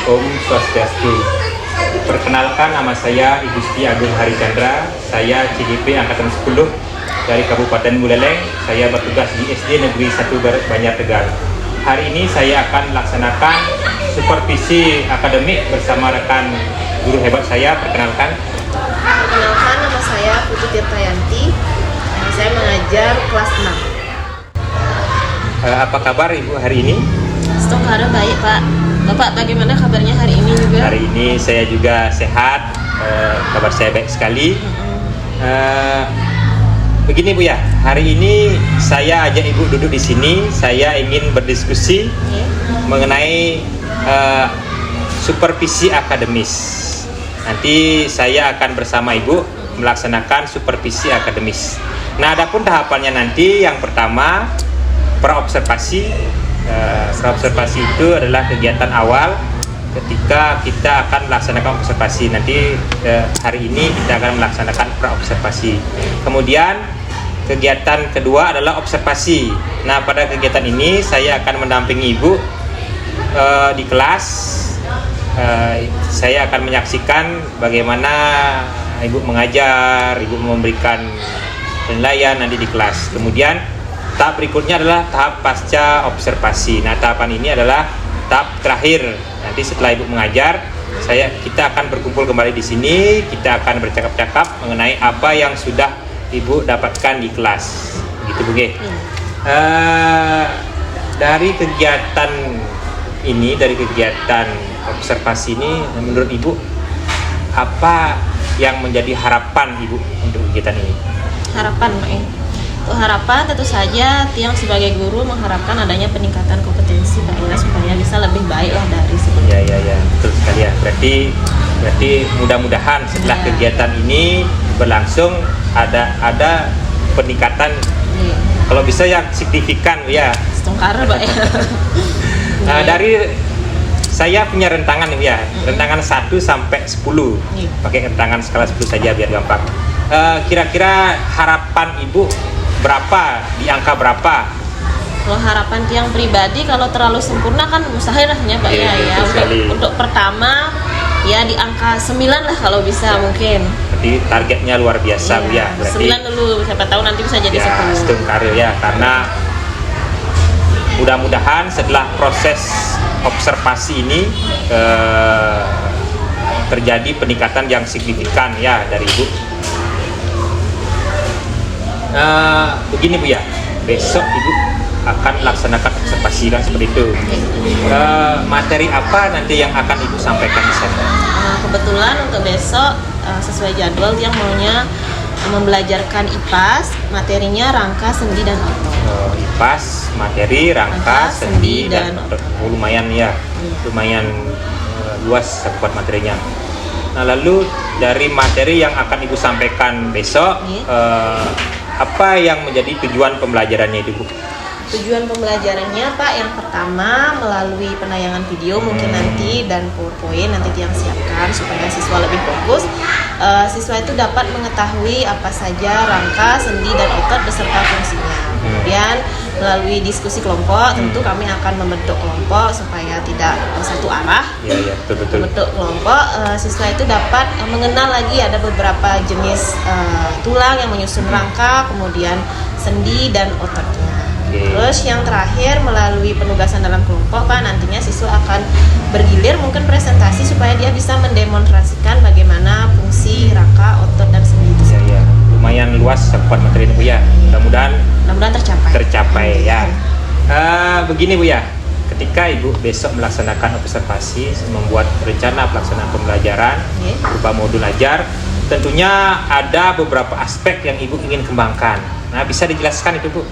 Om Swastiastu. Perkenalkan, nama saya Ibu Siti Agung Hari Chandra. Saya CGP Angkatan 10 dari Kabupaten Buleleng. Saya bertugas di SD Negeri 1 Banjar Tegal. Hari ini saya akan melaksanakan supervisi akademik bersama rekan guru hebat saya. Perkenalkan, nama saya Putu Tirtayanti. Saya mengajar kelas 6. apa kabar Ibu hari ini? Setengah baik, Pak. Bapak bagaimana kabarnya hari ini juga? Hari ini saya juga sehat, kabar saya baik sekali. Begini Bu ya, hari ini saya ajak Ibu duduk di sini. Saya ingin berdiskusi mengenai supervisi akademis. Nanti saya akan bersama Ibu melaksanakan supervisi akademis. Nah, adapun tahapannya nanti yang pertama praobservasi. Praobservasi itu adalah kegiatan awal ketika kita akan melaksanakan observasi. Nanti hari ini kita akan melaksanakan praobservasi. Kemudian kegiatan kedua adalah observasi. Nah, pada kegiatan ini saya akan mendampingi Ibu di kelas. Saya akan menyaksikan bagaimana Ibu mengajar, Ibu memberikan penilaian nanti di kelas. Kemudian tahap berikutnya adalah tahap pasca observasi. Nah, tahapan ini adalah tahap terakhir. Nanti setelah Ibu mengajar, kita akan berkumpul kembali di sini. Kita akan bercakap-cakap mengenai apa yang sudah Ibu dapatkan di kelas. Gitu Bu Ge. Dari kegiatan ini, dari kegiatan observasi ini, menurut Ibu apa yang menjadi harapan Ibu untuk kegiatan ini? Harapan, Pak. Untuk harapan tentu saja Tiang sebagai guru mengharapkan adanya peningkatan kompetensi Pak ya, supaya bisa lebih baik lah dari sebelumnya. Ya, betul sekali ya. Berarti mudah-mudahan setelah kegiatan ini berlangsung ada peningkatan. Kalau bisa yang signifikan ya. Setengkar Pak ya. Dari saya punya rentangan ya, rentangan 1 sampai 10. Pakai rentangan skala 10 saja biar gampang. Kira-kira harapan Ibu berapa, di angka berapa? Kalau harapan Tiang pribadi kalau terlalu sempurna kan mustahil rasanya Pak ya. Untuk pertama ya di angka 9 lah kalau bisa mungkin. Berarti targetnya luar biasa ya. Berarti 9 dulu, siapa tahu nanti bisa jadi 10. Setengkar ya, karena mudah-mudahan setelah proses observasi ini terjadi peningkatan yang signifikan ya dari Ibu. Begini Bu ya, besok Ibu akan melaksanakan observasi kan seperti itu. Materi apa nanti yang akan Ibu sampaikan di sana? Kebetulan untuk besok sesuai jadwal yang maunya membelajarkan IPAS, materinya rangka, sendi dan otot. IPAS, materi rangka, sendi dan otot. Lumayan ya, lumayan luas buat materinya. Nah, lalu dari materi yang akan Ibu sampaikan besok, apa yang menjadi tujuan pembelajarannya itu Bu? Tujuan pembelajarannya Pak, yang pertama melalui penayangan video mungkin nanti dan PowerPoint nanti Tiang siapkan supaya siswa lebih fokus. Siswa itu dapat mengetahui apa saja rangka, sendi dan otot beserta fungsinya. Kemudian melalui diskusi kelompok tentu kami akan membentuk kelompok supaya tidak satu arah. Iya, betul. Membentuk kelompok, siswa itu dapat mengenal lagi ada beberapa jenis tulang yang menyusun rangka, kemudian sendi dan ototnya. Terus yang terakhir melalui penugasan dalam kelompok Pak, nantinya siswa akan bergilir mungkin presentasi supaya dia bisa mendemonstrasikan bagaimana fungsi rangka, otot dan sendi itu. Iya. Lumayan luas buat materi ini Bu ya. Mudah-mudahan tercapai ya. Begini Bu ya, ketika Ibu besok melaksanakan observasi, membuat rencana pelaksanaan pembelajaran berupa modul ajar, tentunya ada beberapa aspek yang Ibu ingin kembangkan. Nah, bisa dijelaskan itu Bu?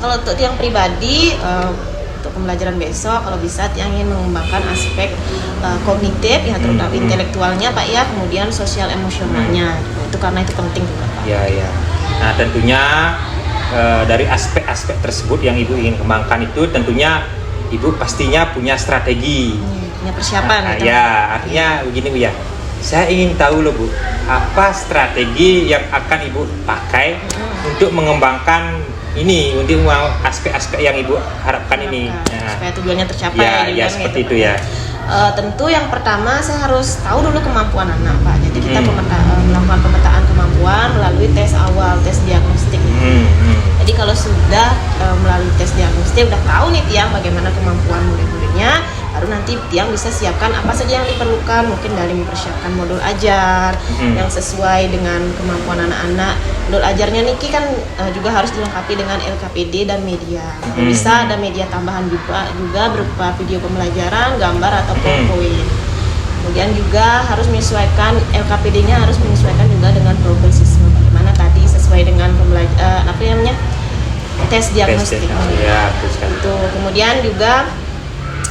Kalau untuk yang pribadi, untuk pembelajaran besok kalau bisa Tiang ingin mengembangkan aspek kognitif ya, terutama intelektualnya Pak ya, kemudian sosial emosionalnya. Itu karena itu penting juga Pak. Ya. Nah, tentunya dari aspek-aspek tersebut yang Ibu ingin kembangkan itu tentunya Ibu pastinya punya strategi. Punya persiapan. Ya, artinya begini Bu ya. Saya ingin tahu loh Bu, apa strategi yang akan Ibu pakai untuk mengembangkan ini, untuk aspek-aspek yang Ibu harapkan ini. Supaya tujuannya tercapai. Ya, seperti itu ya. Tentu yang pertama saya harus tahu dulu kemampuan anak Pak. Jadi kita melakukan pemetaan kemampuan melalui tes awal, tes diagnostik. Jadi kalau sudah melalui tes diagnostik udah tahu nih Tiang bagaimana kemampuan murid-muridnya, baru nanti Tiang bisa siapkan apa saja yang diperlukan, mungkin dari mempersiapkan modul ajar yang sesuai dengan kemampuan anak-anak. Modul ajarnya Niki kan juga harus dilengkapi dengan LKPD dan media. Bisa ada media tambahan juga berupa video pembelajaran, gambar atau PowerPoint. Kemudian juga harus menyesuaikan LKPD-nya, harus menyesuaikan juga dengan program siswa. Bagaimana tadi sesuai dengan tes diagnostik. Itu. Kemudian juga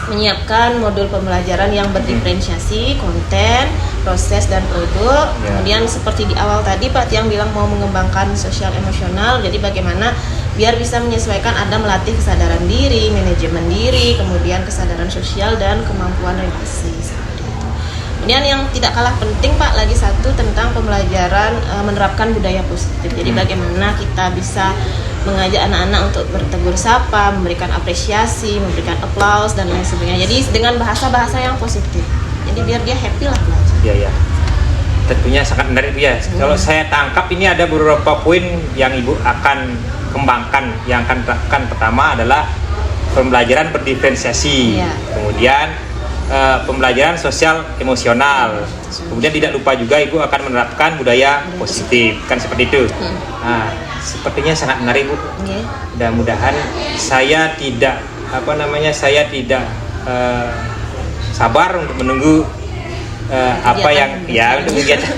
menyiapkan modul pembelajaran yang berdiferensiasi, konten, proses dan produk. Kemudian seperti di awal tadi Pak Tiang bilang mau mengembangkan sosial emosional. Jadi bagaimana biar bisa menyesuaikan, ada melatih kesadaran diri, manajemen diri, kemudian kesadaran sosial dan kemampuan relasi. Kemudian yang tidak kalah penting Pak, lagi satu tentang pembelajaran menerapkan budaya positif. Jadi bagaimana kita bisa mengajak anak-anak untuk bertegur sapa, memberikan apresiasi, memberikan applause dan lain sebagainya. Jadi dengan bahasa-bahasa yang positif. Jadi biar dia happy lah belajar. Iya. Tentunya sangat menarik ya. Kalau saya tangkap ini ada beberapa poin yang Ibu akan kembangkan. Yang akan terapkan pertama adalah pembelajaran berdiferensiasi. Kemudian pembelajaran sosial emosional. Kemudian tidak lupa juga Ibu akan menerapkan budaya positif. Kan seperti itu. Nah, sepertinya sangat menarik Bu. Mudah-mudahan saya tidak sabar untuk menunggu apa yang untuk kegiatan.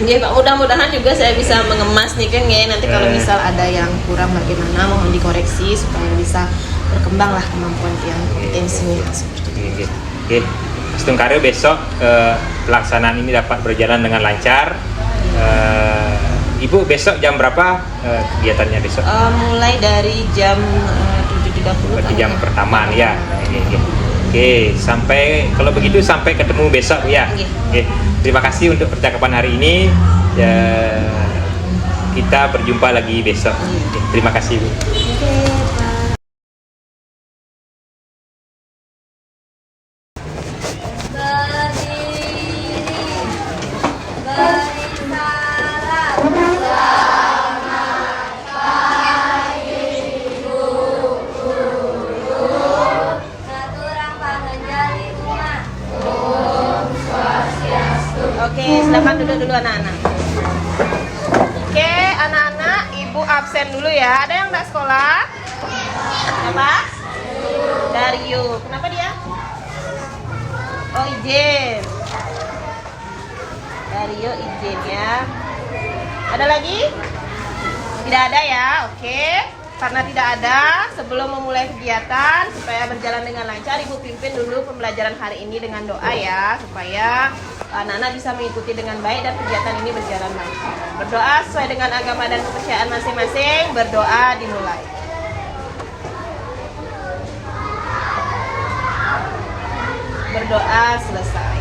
Pak, mudah-mudahan juga saya bisa mengemas nih kan nanti kalau misal ada yang kurang bagaimana mohon dikoreksi supaya bisa berkembang lah kemampuan yang kompetensinya seperti itu. Oke. Astung Karyo besok pelaksanaan ini dapat berjalan dengan lancar. Ibu besok jam berapa kegiatannya besok? Mulai dari jam 7.30. Berarti jam pertama nih ya. Oke, kalau begitu sampai ketemu besok ya. Oke. Terima kasih untuk percakapan hari ini. Kita berjumpa lagi besok. Terima kasih Bu. Oke, silakan duduk dulu anak-anak. Oke, anak-anak, Ibu absen dulu ya. Ada yang nggak sekolah? Siapa? Dario. Kenapa dia? Oh, izin. Dario izin ya. Ada lagi? Tidak ada ya. Oke. Karena tidak ada, sebelum memulai kegiatan supaya berjalan dengan lancar, Ibu pimpin dulu pembelajaran hari ini dengan doa ya, supaya anak-anak bisa mengikuti dengan baik dan kegiatan ini berjalan lancar. Berdoa sesuai dengan agama dan kepercayaan masing-masing. Berdoa dimulai. Berdoa selesai.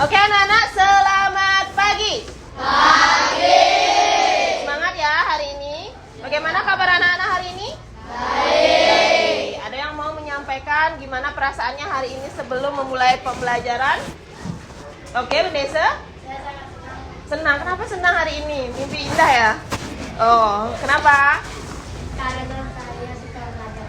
Oke anak-anak, selamat pagi. Semangat ya hari ini. Bagaimana kabar anak-anak hari ini? Baik. Ada yang mau menyampaikan gimana perasaannya hari ini sebelum memulai pembelajaran? Oke, Bu Desa? Senang. Kenapa senang hari ini? Mimpi indah ya? Oh, kenapa? Karena saya suka belajar.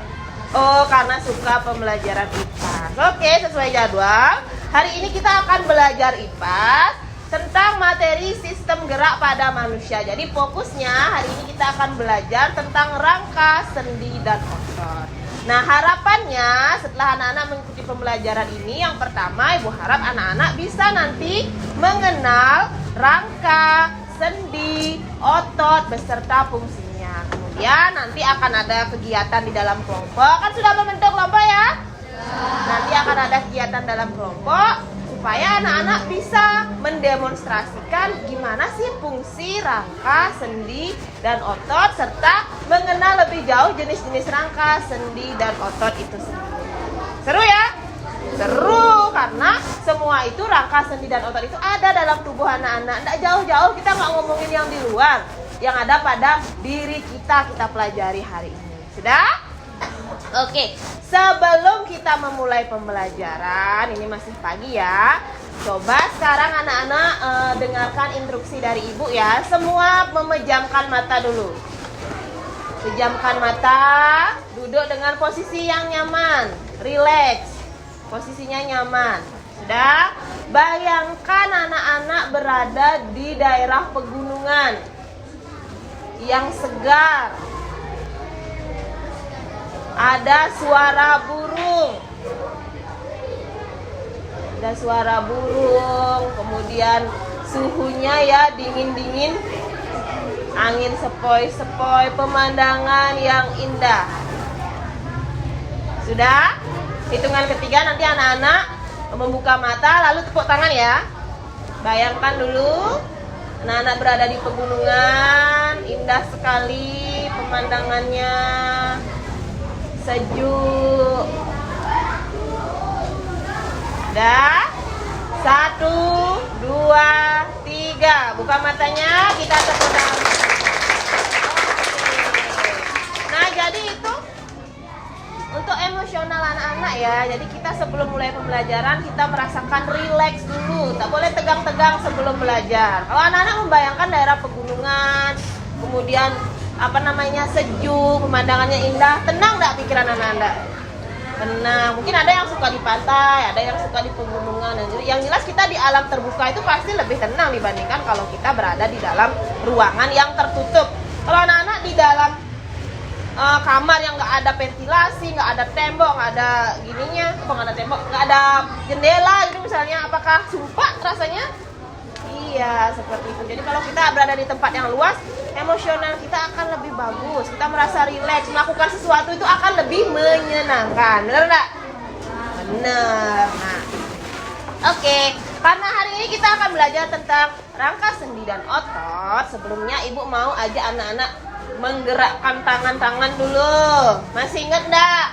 Oh, karena suka pembelajaran IPAS. Oke, sesuai jadwal. Hari ini kita akan belajar IPAS tentang materi sistem gerak pada manusia. Jadi fokusnya hari ini kita akan belajar tentang rangka, sendi, dan otot. Nah harapannya setelah anak-anak mengikuti pembelajaran ini, yang pertama Ibu harap anak-anak bisa nanti mengenal rangka, sendi, otot beserta fungsinya. Kemudian nanti akan ada kegiatan di dalam kelompok. Kan sudah membentuk kelompok ya? Nanti akan ada kegiatan dalam kelompok supaya anak-anak bisa mendemonstrasikan gimana sih fungsi rangka, sendi, dan otot, serta mengenal lebih jauh jenis-jenis rangka, sendi, dan otot itu sendiri. Seru ya? Seru, karena semua itu rangka, sendi, dan otot itu ada dalam tubuh anak-anak. Nggak jauh-jauh, kita nggak ngomongin yang di luar, yang ada pada diri kita pelajari hari ini. Sudah? Oke, sebelum kita memulai pembelajaran, ini masih pagi ya. Coba sekarang anak-anak dengarkan instruksi dari ibu ya. Semua memejamkan mata dulu. Pejamkan mata, duduk dengan posisi yang nyaman, rileks. Posisinya nyaman. Sudah? Bayangkan anak-anak berada di daerah pegunungan yang segar. Ada suara burung. Ada suara burung, kemudian suhunya ya dingin-dingin. Angin sepoi-sepoi, pemandangan yang indah. Sudah? Hitungan ketiga nanti anak-anak membuka mata lalu tepuk tangan ya. Bayangkan dulu anak-anak berada di pegunungan, indah sekali pemandangannya. Sejuk. Dah. 1, 2, 3. Buka matanya, kita tepuk tangan. Nah, jadi itu untuk emosional anak-anak ya. Jadi kita sebelum mulai pembelajaran kita merasakan rileks dulu. Tak boleh tegang-tegang sebelum belajar. Kalau anak-anak membayangkan daerah pegunungan, kemudian sejuk, pemandangannya indah, tenang enggak pikiran anak-anak? Tenang. Mungkin ada yang suka di pantai, ada yang suka di pegunungan. Yang jelas kita di alam terbuka itu pasti lebih tenang dibandingkan kalau kita berada di dalam ruangan yang tertutup. Kalau anak-anak di dalam kamar yang nggak ada ventilasi, nggak ada tembok, nggak ada gininya, nggak ada tembok, nggak ada jendela gitu misalnya, apakah sumpah rasanya? Iya, seperti itu. Jadi kalau kita berada di tempat yang luas, emosional kita akan lebih bagus. Kita merasa rileks, melakukan sesuatu itu akan lebih menyenangkan. Benar nggak? Benar. Nah, oke. Karena hari ini kita akan belajar tentang rangka sendi dan otot. Sebelumnya ibu mau ajak anak-anak menggerakkan tangan-tangan dulu. Masih ingat enggak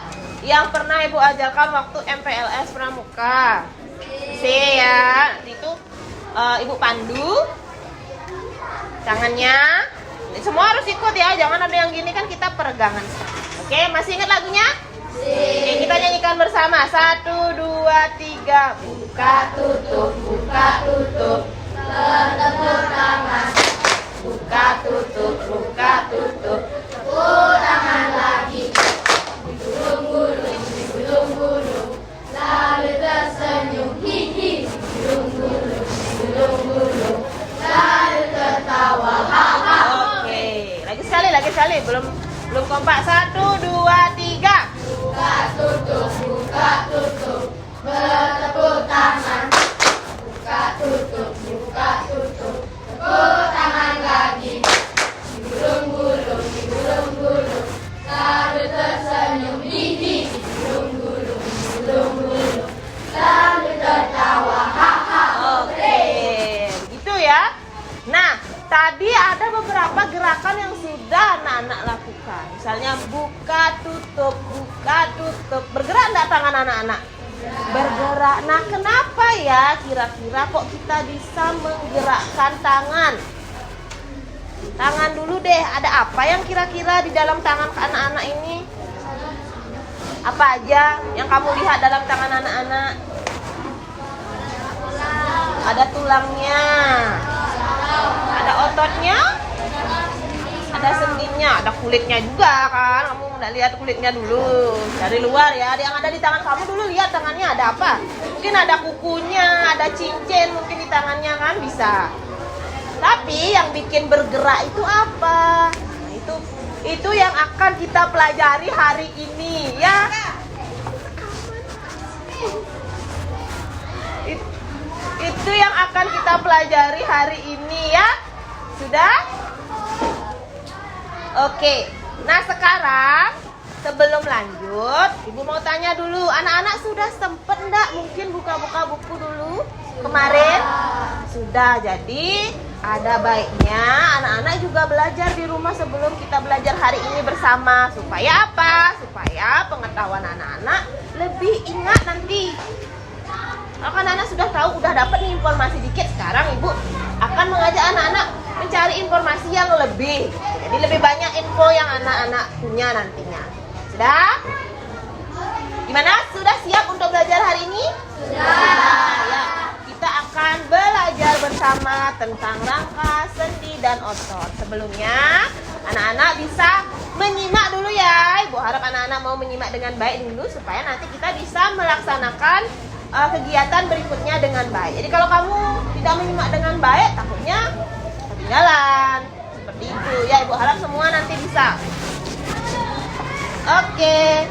yang pernah ibu ajarkan waktu MPLS Pramuka? Ya, itu ibu pandu tangannya. Semua harus ikut ya, jangan ada yang gini, kan kita peregangan. Oke, masih ingat lagunya? Oke, kita nyanyikan bersama. 1, 2, 3. Buka tutup, buka tutup. Bertepuk tangan. Buka tutup, buka tutup. Tepuk tangan lagi. Digulung-gulung, digulung-gulung. Lalu tersenyum, hihi. Digulung-gulung, digulung-gulung. Lalu tertawa, ha-ha. Oke, lagi sekali. Belum kompak. 1, 2, 3. Buka tutup, buka tutup. Bertepuk tangan. Buka tutup, buka tutup. Tepuk tangan lagi. Digulung-gulung, digulung-gulung. Lalu tersenyum, hihi. Digulung-gulung, digulung-gulung. Lalu tertawa, ha-ha. Oke, begitu ya. Nah, tadi ada beberapa gerakan yang sudah anak-anak lakukan. Misalnya buka tutup, buka tutup. Bergerak enggak tangan anak-anak? Bergerak. Nah, kenapa ya kira-kira kok kita bisa menggerakkan tangan? Tangan dulu deh, ada apa yang kira-kira di dalam tangan anak-anak ini? Apa aja yang kamu lihat dalam tangan anak-anak? Ada tulangnya, ada ototnya, ada sendinya, ada kulitnya juga kan. Kamu nggak lihat kulitnya dulu dari luar ya. Yang ada di tangan kamu dulu, lihat tangannya ada apa. Mungkin ada kukunya, ada cincin mungkin di tangannya kan, bisa. Tapi yang bikin bergerak itu apa? Nah, itu yang akan kita pelajari hari ini ya. Itu yang akan kita pelajari hari ini ya. Sudah? Oke. Nah, sekarang sebelum lanjut, Ibu mau tanya dulu, anak-anak sudah sempet enggak mungkin buka-buka buku dulu kemarin? Sudah. Jadi ada baiknya anak-anak juga belajar di rumah sebelum kita belajar hari ini bersama. Supaya apa? Supaya pengetahuan anak-anak lebih ingat nanti. Kalau anak-anak sudah tahu, udah dapat nih informasi dikit, sekarang Ibu akan mengajak anak-anak mencari informasi yang lebih. Jadi lebih banyak info yang anak-anak punya nantinya. Sudah? Gimana? Sudah siap untuk belajar hari ini? Sudah. Ya, kita akan belajar bersama tentang rangka, sendi, dan otot. Sebelumnya, anak-anak bisa menyimak dulu ya. Ibu harap anak-anak mau menyimak dengan baik dulu supaya nanti kita bisa melaksanakan kegiatan berikutnya dengan baik. Jadi kalau kamu tidak menyimak dengan baik, takutnya ketinggalan. Seperti itu ya, Ibu harap semua nanti bisa. Oke.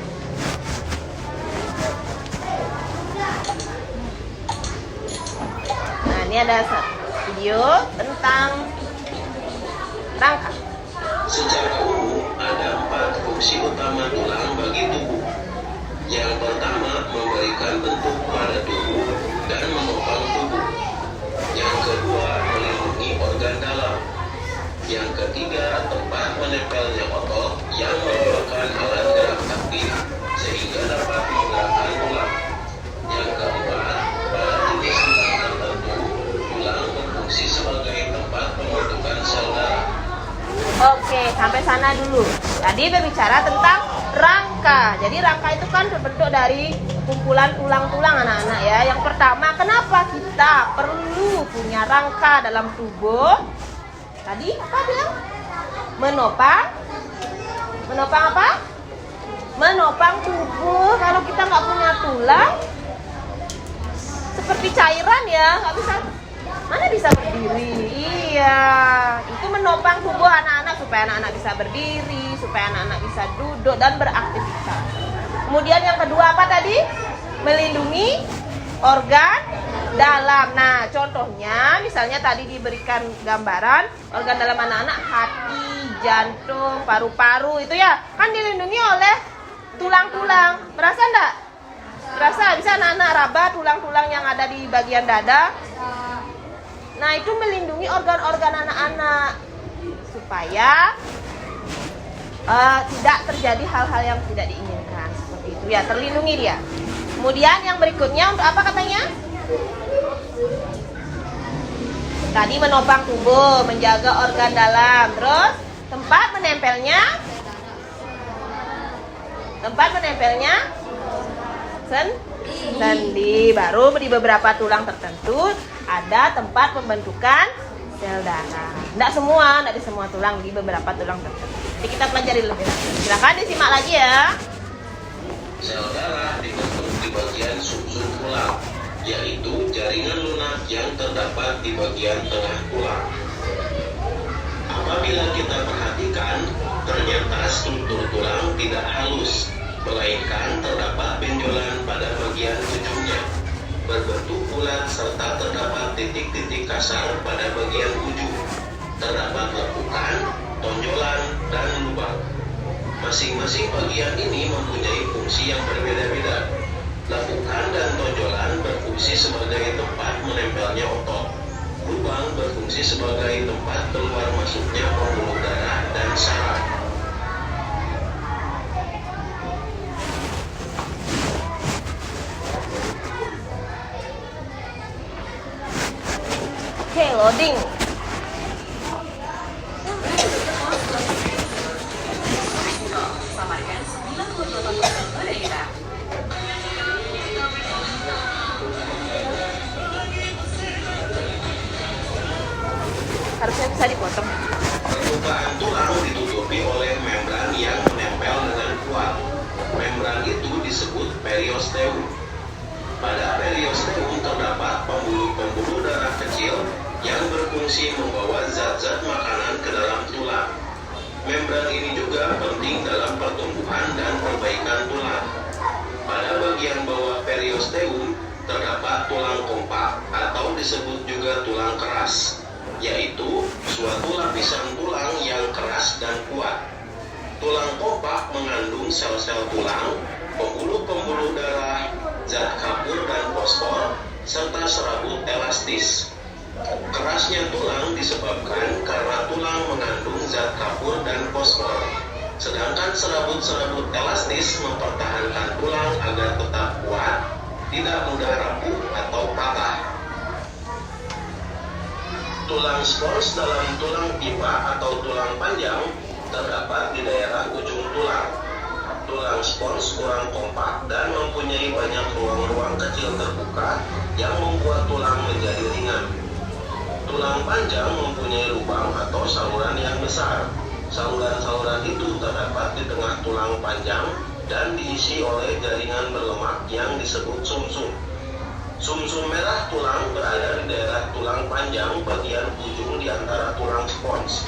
Nah, ini ada video tentang rangka. Secara umum, ada 4 fungsi utama tulang bagi tubuh. Yang pertama, memberikan bentuk pada tubuh dan menopang tubuh. Yang kedua, melindungi organ dalam. Yang ketiga, tempat menempelnya otot yang merupakan alat gerak aktif sehingga dapat menggerakkan tulang. Yang keempat, pada jenis tulang tertentu, tulang berfungsi sebagai tempat pembentukan sel darah. Oke, sampai sana dulu. Tadi berbicara tentang rangka. Jadi rangka itu kan terbentuk dari kumpulan tulang-tulang anak-anak ya. Yang pertama, kenapa kita perlu punya rangka dalam tubuh? Tadi apa bilang? Menopang apa? Menopang tubuh. Kalau kita nggak punya tulang, seperti cairan ya, nggak bisa. Mana bisa berdiri? Iya, itu menopang tubuh anak-anak supaya anak-anak bisa berdiri, supaya anak-anak bisa duduk dan beraktivitas. Kemudian yang kedua apa tadi? Melindungi organ dalam. Nah, contohnya misalnya tadi diberikan gambaran organ dalam anak-anak, hati, jantung, paru-paru itu ya, kan dilindungi oleh tulang-tulang. Berasa enggak? Berasa? Bisa anak-anak raba tulang-tulang yang ada di bagian dada. Nah, itu melindungi organ-organ anak-anak supaya tidak terjadi hal-hal yang tidak diinginkan. Seperti itu ya, terlindungi dia. Kemudian yang berikutnya untuk apa katanya? Tadi menopang tubuh, menjaga organ dalam. Terus tempat menempelnya sendi. Baru di beberapa tulang tertentu ada tempat pembentukan sel darah. Tidak di semua tulang, di beberapa tulang tertentu. Jadi kita pelajari lebih lanjut. Silakan disimak lagi ya. Sel darah dibentuk di bagian sumsum tulang, yaitu jaringan lunak yang terdapat di bagian tengah tulang. Apabila kita perhatikan, ternyata struktur tulang tidak halus, melainkan terdapat benjolan pada bagian ujungnya, berbentuk bulat serta terdapat titik-titik kasar pada bagian ujung. Terdapat lekukan, tonjolan, dan lubang. Masing-masing bagian ini mempunyai fungsi yang berbeda-beda. Lekukan dan tonjolan berfungsi sebagai tempat menempelnya otot. Lubang berfungsi sebagai tempat keluar masuknya pembuluh darah dan saraf. Oke, loading. Harusnya bisa dipotong. Permukaan tulang ditutupi oleh membran yang menempel dengan kuat. Membran itu disebut periosteum. Pada periosteum terdapat pembuluh-pembuluh darah kecil yang berfungsi membawa zat-zat makanan ke dalam tulang. Membran ini juga penting dalam pertumbuhan dan perbaikan tulang. Pada bagian bawah periosteum terdapat tulang kompak atau disebut juga tulang keras, yaitu suatu lapisan tulang yang keras dan kuat. Tulang kompak mengandung sel-sel tulang, pembuluh-pembuluh darah, zat kapur dan fosfor, serta serabut elastis. Kerasnya tulang disebabkan karena tulang mengandung zat kapur dan fosfor, sedangkan serabut-serabut elastis mempertahankan tulang agar tetap kuat, tidak mudah rapuh atau patah. Tulang spons dalam tulang pipa atau tulang panjang terdapat di daerah ujung tulang. Tulang Tulang spons kurang kompak dan mempunyai banyak ruang-ruang kecil terbuka yang membuat tulang menjadi ringan. Tulang panjang mempunyai lubang atau saluran yang besar. Saluran-saluran itu terdapat di tengah tulang panjang dan diisi oleh jaringan berlemak yang disebut sumsum. Sumsum merah tulang berada di daerah tulang panjang bagian ujung di antara tulang spons.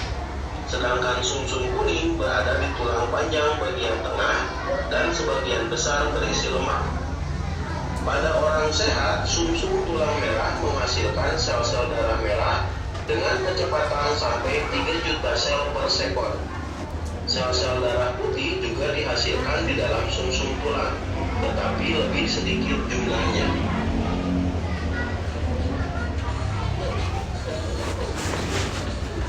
Sedangkan sumsum kuning berada di tulang panjang bagian tengah dan sebagian besar berisi lemak. Pada orang sehat, sumsum tulang merah menghasilkan sel-sel darah merah dengan kecepatan sampai 3 juta sel per sekon. Sel-sel darah putih juga dihasilkan di dalam sumsum tulang, tetapi lebih sedikit jumlahnya.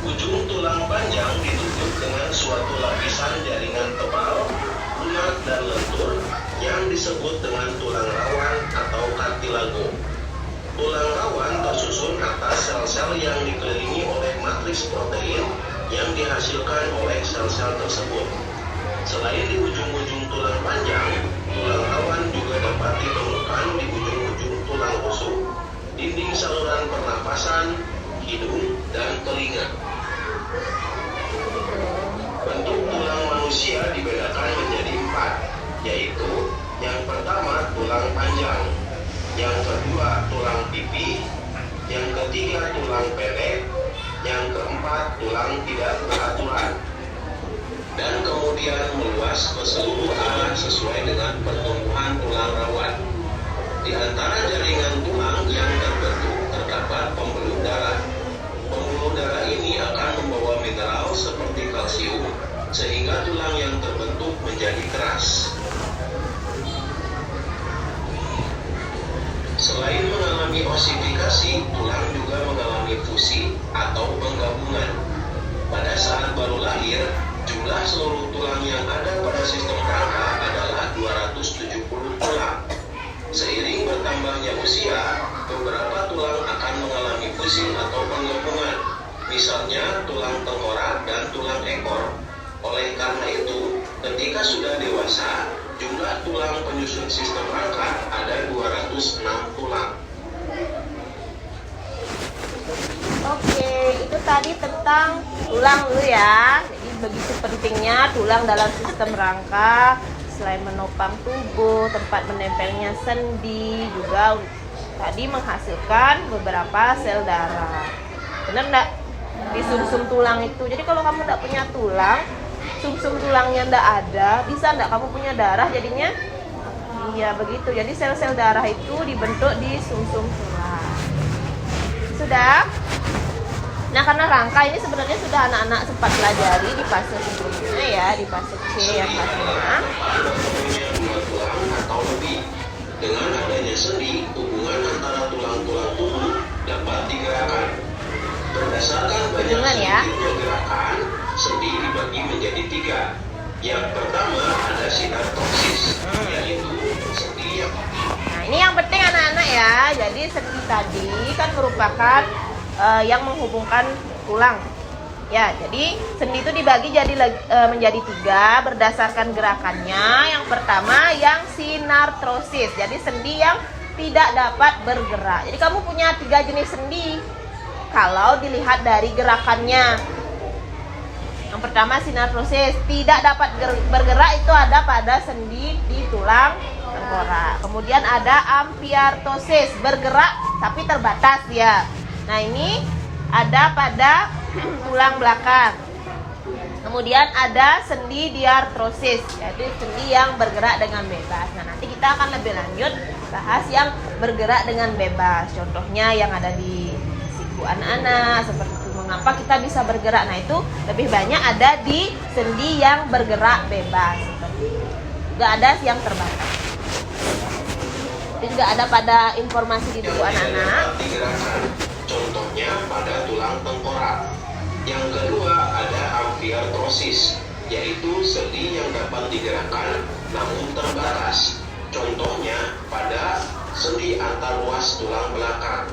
Ujung tulang panjang ditutup dengan suatu lapisan jaringan tebal, lunak dan lentur yang disebut dengan tulang rawan atau kartilago. Tulang rawan tersusun atas sel-sel yang dikelilingi oleh matriks protein yang dihasilkan oleh sel-sel tersebut. Selain di ujung-ujung tulang panjang, tulang rawan juga dapat ditemukan di ujung-ujung tulang rusuk, dinding saluran pernapasan, hidung, dan telinga. Bentuk tulang manusia dibedakan menjadi 4, yaitu yang pertama tulang panjang, yang kedua tulang pipi, yang ketiga tulang pendek, yang keempat tulang tidak beraturan, dan kemudian meluas ke seluruh arah sesuai dengan pertumbuhan tulang rawan. Di antara jaringan tulang yang terbentuk terdapat pembuluh darah. Pembuluh darah ini akan membawa mineral seperti kalsium sehingga tulang yang terbentuk menjadi keras. Selain mengalami osifikasi, tulang juga mengalami fusi atau penggabungan. Pada saat baru lahir, jumlah seluruh tulang yang ada pada sistem rangka adalah 270 tulang. Seiring bertambahnya usia, beberapa tulang akan mengalami fusi atau penggabungan, misalnya tulang tengkorak dan tulang ekor. Oleh karena itu, ketika sudah dewasa, jumlah tulang penyusun sistem rangka ada 206 tulang. Oke, itu tadi tentang tulang dulu ya. Jadi begitu pentingnya tulang dalam sistem rangka. Selain menopang tubuh, tempat menempelnya sendi, juga tadi menghasilkan beberapa sel darah. Benar enggak? Di sumsum tulang itu. Jadi kalau kamu enggak punya tulang, sumsum tulangnya enggak ada, bisa enggak kamu punya darah jadinya? Iya, begitu. Jadi sel-sel darah itu dibentuk di sumsum tulang. Sudah? Nah, karena rangka ini sebenarnya sudah anak-anak sempat pelajari di fase sebelumnya ya, di fase C yang fase 5. Dua tulang atau lebih. Dengan adanya sendi, hubungan antara tulang-tulang tubuh dapat digerakkan. Berdasarkan banyak sedikitnya gerakan, sendi dibagi menjadi 3. Yang pertama ada sinartoksis, yaitu sendi yang... Nah, ini yang penting anak-anak ya. Jadi sendi tadi kan merupakan yang menghubungkan tulang. Ya, jadi sendi itu dibagi menjadi 3 berdasarkan gerakannya. Yang pertama yang sinartrosis. Jadi sendi yang tidak dapat bergerak. Jadi kamu punya 3 jenis sendi kalau dilihat dari gerakannya. Yang pertama sinartrosis, tidak dapat bergerak, itu ada pada sendi di tulang tengkorak. Kemudian ada amfiartosis, bergerak tapi terbatas dia. Nah, ini ada pada tulang belakang. Kemudian ada sendi diartrosis, yaitu sendi yang bergerak dengan bebas. Nah, nanti kita akan lebih lanjut bahas yang bergerak dengan bebas. Contohnya yang ada di siku anak-anak, seperti itu. Mengapa kita bisa bergerak? Nah, itu lebih banyak ada di sendi yang bergerak bebas. Seperti itu. Juga ada yang terbatas. Itu juga ada pada informasi di buku anak-anak. Contohnya pada tulang tengkorak. Yang kedua ada amfiartrosis, yaitu sendi yang dapat digerakkan namun terbatas. Contohnya pada sendi antar ruas tulang belakang.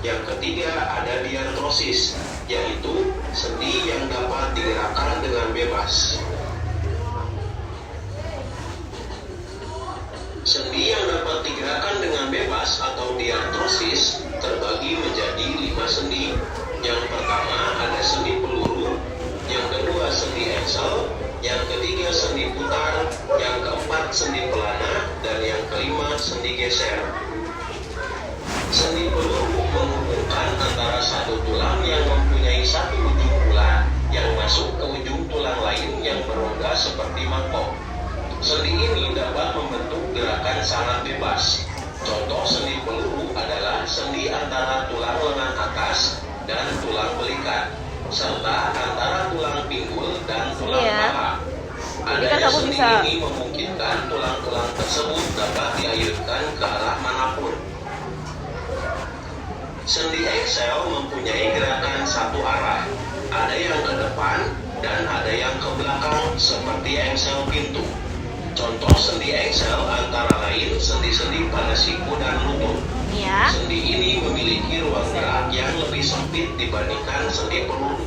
Yang ketiga ada diartrosis, yaitu sendi yang dapat digerakkan dengan bebas. Sendi yang dapat digerakkan dengan bebas atau diartrosis terbagi menjadi 5 sendi. Yang pertama ada sendi peluru, yang kedua sendi engsel, yang ketiga sendi putar, yang keempat sendi pelana, dan yang kelima sendi geser. Sendi peluru menghubungkan antara satu tulang yang mempunyai satu ujung pula yang masuk ke ujung tulang lain yang berongga seperti mangkok. Sendi ini dapat membentuk gerakan sangat bebas. Contoh sendi peluru adalah sendi antara tulang lengan atas dan tulang belikat, serta antara tulang pinggul dan tulang paha. Adanya sendi ini memungkinkan tulang-tulang tersebut dapat diayunkan ke arah manapun. Sendi engsel mempunyai gerakan satu arah, ada yang ke depan dan ada yang ke belakang seperti engsel pintu. Contoh sendi engsel antara lain sendi-sendi pada siku dan lutut. Ya. Sendi ini memiliki ruang gerak yang lebih sempit dibandingkan sendi peluru.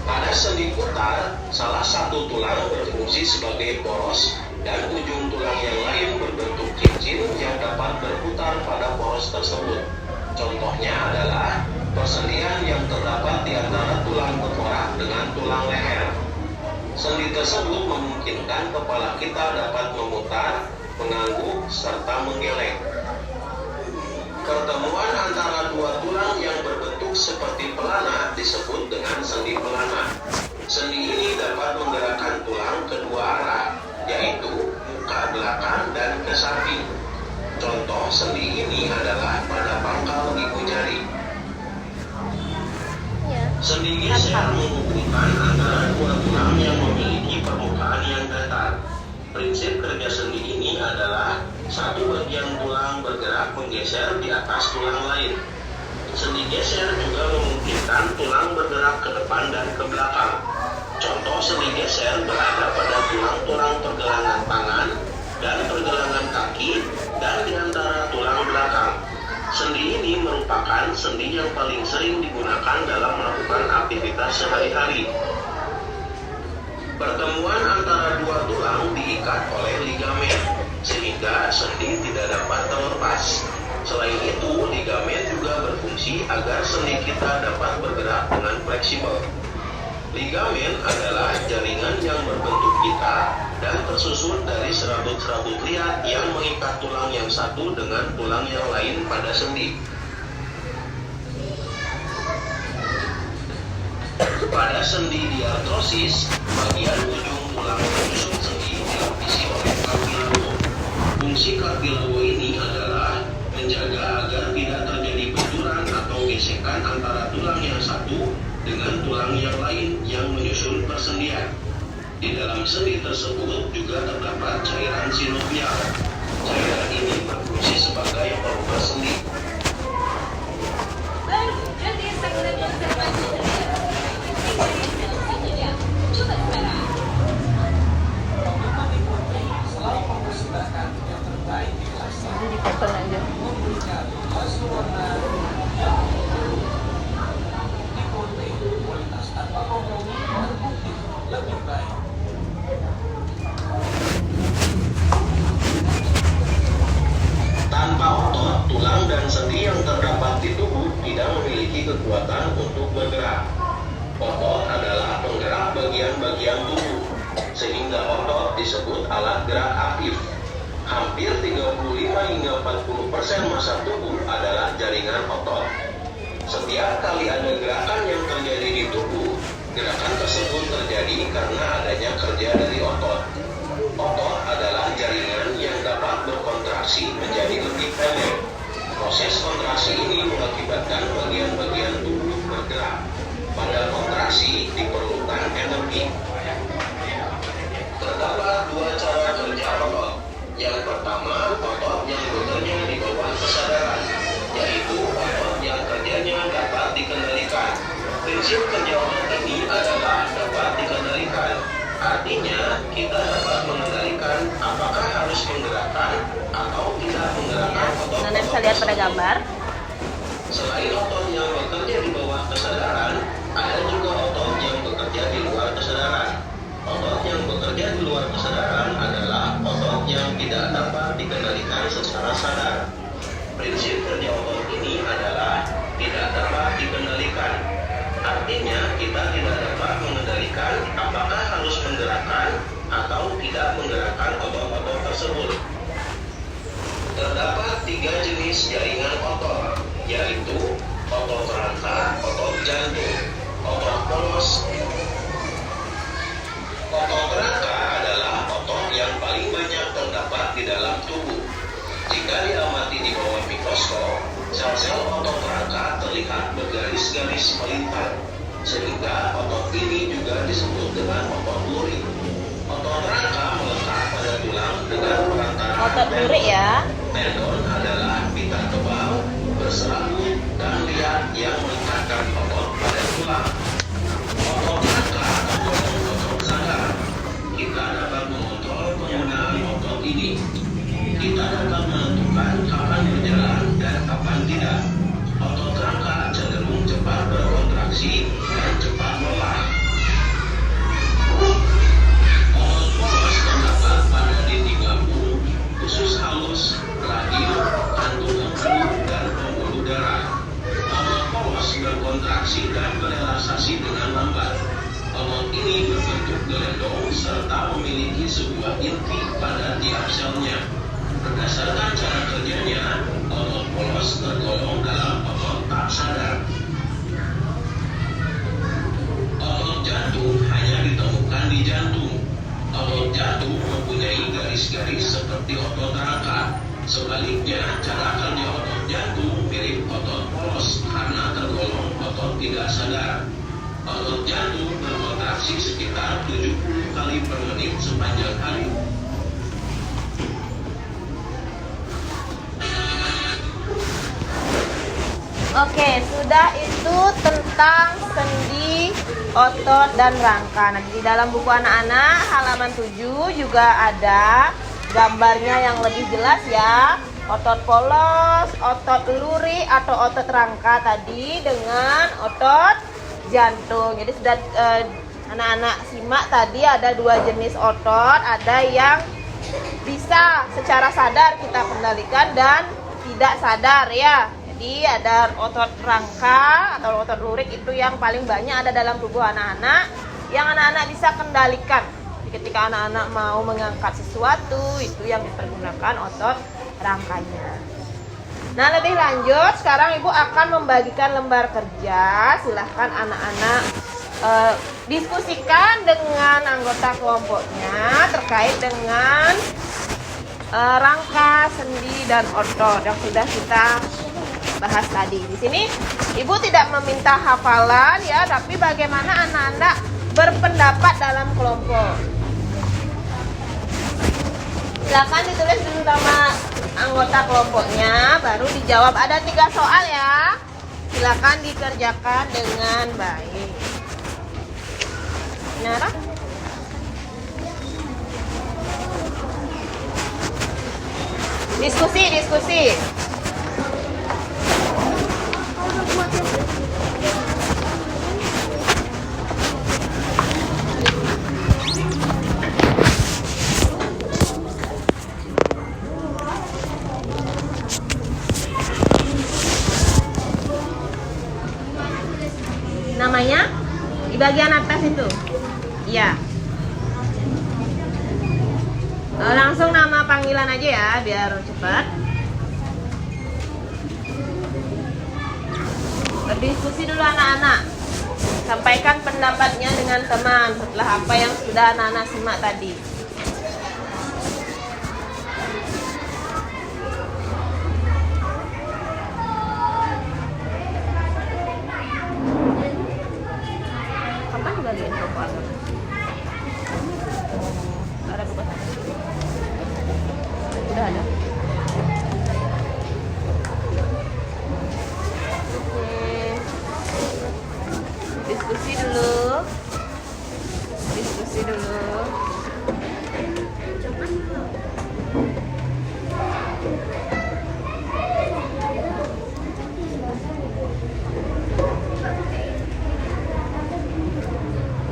Pada sendi putar, salah satu tulang berfungsi sebagai poros dan ujung tulang yang lain berbentuk cincin yang dapat berputar pada poros tersebut. Contohnya adalah persendian yang terdapat di antara tulang tengkorak dengan tulang leher. Sendi tersebut memungkinkan kepala kita dapat memutar, mengangguk, serta menggeleng. Pertemuan antara dua tulang yang berbentuk seperti pelana disebut dengan sendi pelana. Sendi ini dapat menggerakkan tulang kedua arah, yaitu muka belakang dan ke samping. Contoh sendi ini adalah pada pangkal ibu jari. Sendi geser menghubungkan antara dua tulang yang memiliki permukaan yang datar. Prinsip kerja sendi ini adalah satu bagian tulang bergerak menggeser di atas tulang lain. Sendi geser juga memungkinkan tulang bergerak ke depan dan ke belakang. Contoh sendi geser berada pada tulang-tulang pergelangan tangan dan pergelangan kaki dan di antara tulang belakang. Sendi ini merupakan sendi yang paling sering digunakan dalam melakukan aktivitas sehari-hari. Pertemuan antara dua tulang diikat oleh ligamen, sehingga sendi tidak dapat terlepas. Selain itu, ligamen juga berfungsi agar sendi kita dapat bergerak dengan fleksibel. Ligamen adalah jaringan yang berbentuk pita dan tersusun dari serabut-serabut liat yang mengikat tulang yang satu dengan tulang yang lain pada sendi. Pada sendi diartrosis, bagian ujung tulang penyusun sendi dilapisi oleh kartil luo. Fungsi kartil luo ini adalah menjaga agar tidak terjadi benturan atau gesekan antara tulang yang satu dengan tulang yang lain yang menyusun persendian. Di dalam sendi tersebut juga terdapat cairan sinovial. Cairan ini berfungsi sebagai pelumah sendi. Tanpa otot, tulang dan sendi yang terdapat di tubuh tidak memiliki kekuatan untuk bergerak. Otot adalah penggerak bagian-bagian tubuh, sehingga otot disebut alat gerak aktif. Hampir 35 hingga 40% massa tubuh adalah jaringan otot. Setiap kali ada gerakan yang terjadi di tubuh, gerakan tersebut terjadi karena adanya kerja dari otot. Otot adalah jaringan yang dapat berkontraksi menjadi lebih pendek. Proses kontraksi ini mengakibatkan bagian-bagian tubuh bergerak. Pada kontraksi diperlukan energi. Terdapat dua cara kerja otot. Yang pertama, otot yang bekerja di bawah kesadaran, yaitu otot yang kerjanya dapat dikendalikan. Prinsip kerja otot ini adalah dapat dikendalikan. Artinya, kita dapat mengendalikan apakah harus menggerakkan atau tidak menggerakkan otot. Anda bisa lihat pada gambar. Selain otot yang bekerja di bawah kesadaran, ada juga otot yang bekerja di luar kesadaran. Otot yang bekerja di luar kesadaran adalah otot yang tidak dilakukan secara sadar. Prinsip kerja otot ini adalah tidak dapat dikendalikan. Artinya kita tidak dapat mengendalikan apakah harus menggerakkan atau tidak menggerakkan otot-otot tersebut. Terdapat 3 jenis jaringan otot, yaitu otot rangka, otot jantung, otot polos. Otot rangka adalah otot yang paling banyak terdapat di dalam tubuh. Jika diamati di bawah mikroskop, sel-sel otot rangka terlihat bergaris-garis melintang, sehingga otot ini juga disebut dengan otot lurik. Otot rangka melekat pada tulang dengan perantaraan Otot lurik ya. Tendon adalah pita tebal, berserabut, dan liat yang melekatkan otot pada tulang. Otot rangka tergolong otot sadar. Kita dapat mengontrol penggunaan otot ini. Kita dapat menentukan kapan berjalan dan kapan tidak. Otot rangka cenderung cepat berkontraksi dan cepat lelah. Otot polos terdapat pada dinding lambung, usus halus, rahim, kantung empedu, dan pembuluh darah. Otot polos berkontraksi dan berelaksasi dengan lambat. Otot ini berbentuk gelendong serta memiliki sebuah inti pada tiap selnya. Berdasarkan cara kerjanya, otot polos tergolong dalam otot tak sadar. Otot jantung hanya ditemukan di jantung. Otot jantung mempunyai garis-garis seperti otot rangka. Sebaliknya, cara kerja otot jantung mirip otot polos karena tergolong otot tidak sadar. Otot jantung berkontraksi sekitar 70 kali per menit sepanjang hari. Oke, sudah itu tentang sendi, otot, dan rangka. Nah, di dalam buku anak-anak halaman 7 juga ada gambarnya yang lebih jelas ya. Otot polos, otot lurik atau otot rangka tadi dengan otot jantung. Jadi sudah anak-anak simak tadi ada 2 jenis otot, ada yang bisa secara sadar kita kendalikan dan tidak sadar ya. Jadi ada otot rangka atau otot lurik itu yang paling banyak ada dalam tubuh anak-anak yang anak-anak bisa kendalikan. Jadi ketika anak-anak mau mengangkat sesuatu itu yang dipergunakan otot rangkanya. Nah, lebih lanjut sekarang Ibu akan membagikan lembar kerja. Silahkan anak-anak diskusikan dengan anggota kelompoknya terkait dengan rangka, sendi, dan otot yang sudah kita bahas tadi. Di sini Ibu tidak meminta hafalan ya, tapi bagaimana anak-anak berpendapat dalam kelompok. Silakan ditulis dulu nama anggota kelompoknya, baru dijawab. Ada 3 soal ya. Silakan dikerjakan dengan baik. Nara? Diskusi. Namanya di bagian atas itu. Iya. Langsung nama panggilan aja ya biar cepat. Berdiskusi dulu anak-anak. Sampaikan pendapatnya dengan teman setelah apa yang sudah anak-anak simak tadi. Kapan bagian kelompok? Ada tugas. Udah ada. Diskusi dulu.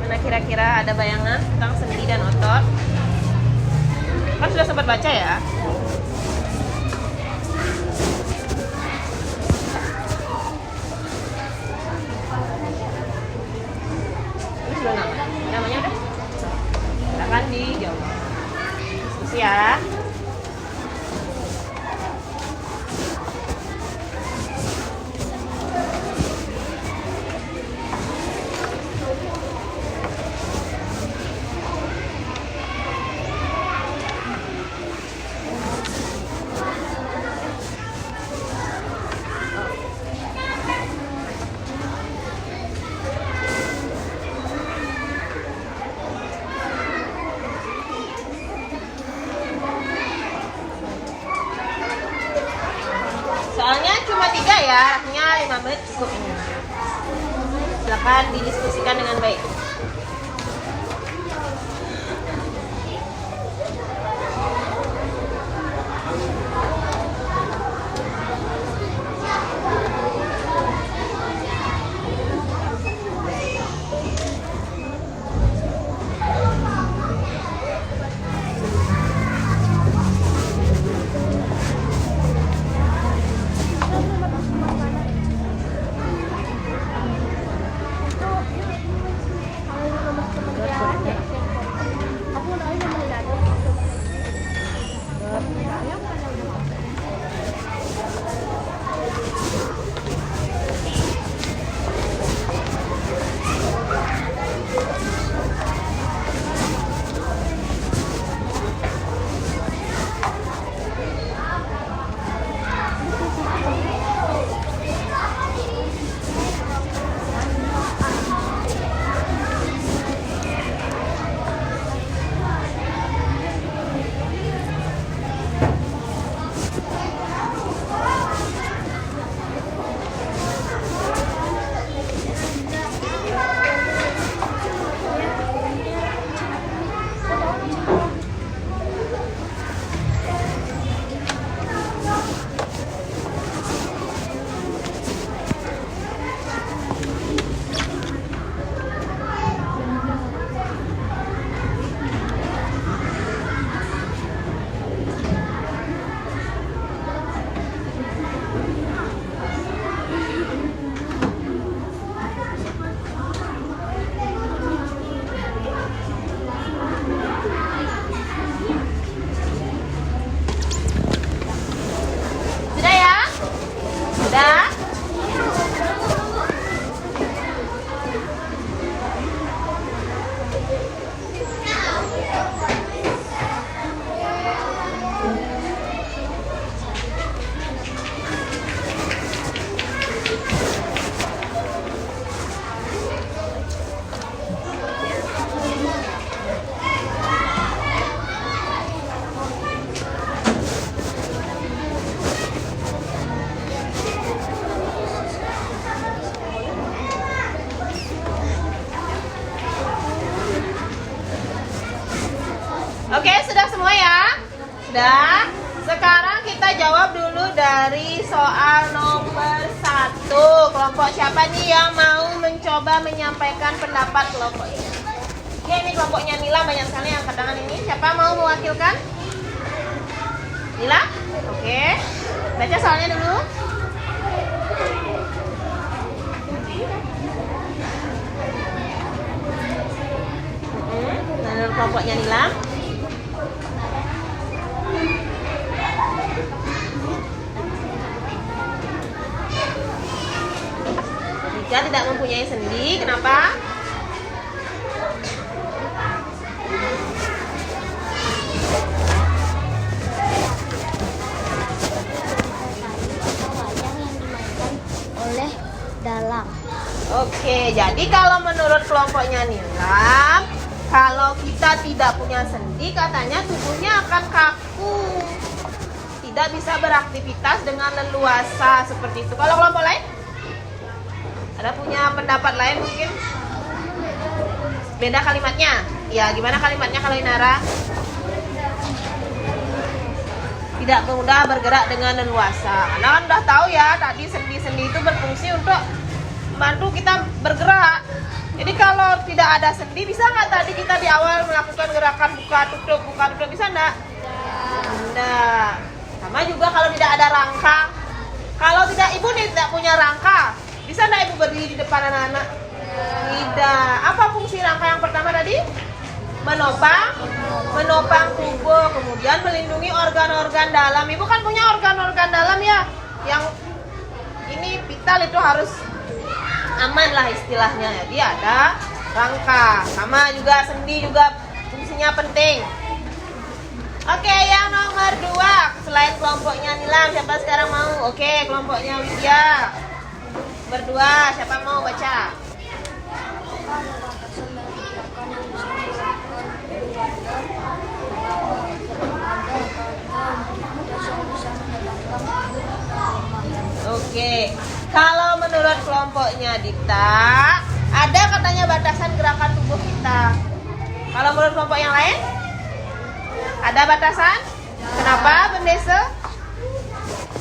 Mana kira-kira ada bayangan tentang sendi dan otot? Kan sudah sempat baca ya. ya, rasanya 5 menit cukup ini. Silakan didiskusikan dengan baik. Sudah? Oke, sudah semua ya? Sudah? Sekarang kita jawab dulu dari soal nomor 1. Kelompok siapa nih yang mau mencoba menyampaikan pendapat kelompok ini? Oke, ini kelompoknya Nila, banyak sekali yang angkat tangan ini. Siapa mau mewakilkan? Nila? Oke. Baca soalnya dulu. Menurut kelompoknya Nila. Jika tidak mempunyai sendi, kenapa? Oleh dalam. Oke, jadi kalau menurut kelompoknya Nilam, kalau kita tidak punya sendi, katanya tubuhnya akan kaku, tidak bisa beraktivitas dengan leluasa seperti itu. Kalau kelompok lain? Ada punya pendapat lain mungkin? Beda kalimatnya? Ya, gimana kalimatnya kalau Inara? Tidak mudah bergerak dengan leluasa. Karena kan udah tahu ya, tadi sendi-sendi itu berfungsi untuk membantu kita bergerak. Jadi kalau tidak ada sendi, bisa nggak tadi kita di awal melakukan gerakan buka tutup, bisa nggak? Tidak. Sama juga kalau tidak ada rangka. Kalau tidak, ibu nih tidak punya rangka, bisa nggak ibu berdiri di depan anak-anak? Tidak. Apa fungsi rangka yang pertama tadi? Menopang tubuh, kemudian melindungi organ-organ dalam. Ibu kan punya organ-organ dalam ya, yang ini vital, itu harus aman lah istilahnya. Jadi ada rangka, sama juga sendi juga fungsinya penting. Oke, yang nomor 2, selain kelompoknya Nilam, siapa sekarang mau? Oke, kelompoknya Widya berdua, siapa mau baca? Oke. Kalau menurut kelompoknya Dita, ada katanya batasan gerakan tubuh kita. Kalau menurut kelompok yang lain, ada batasan? Kenapa, Bendese?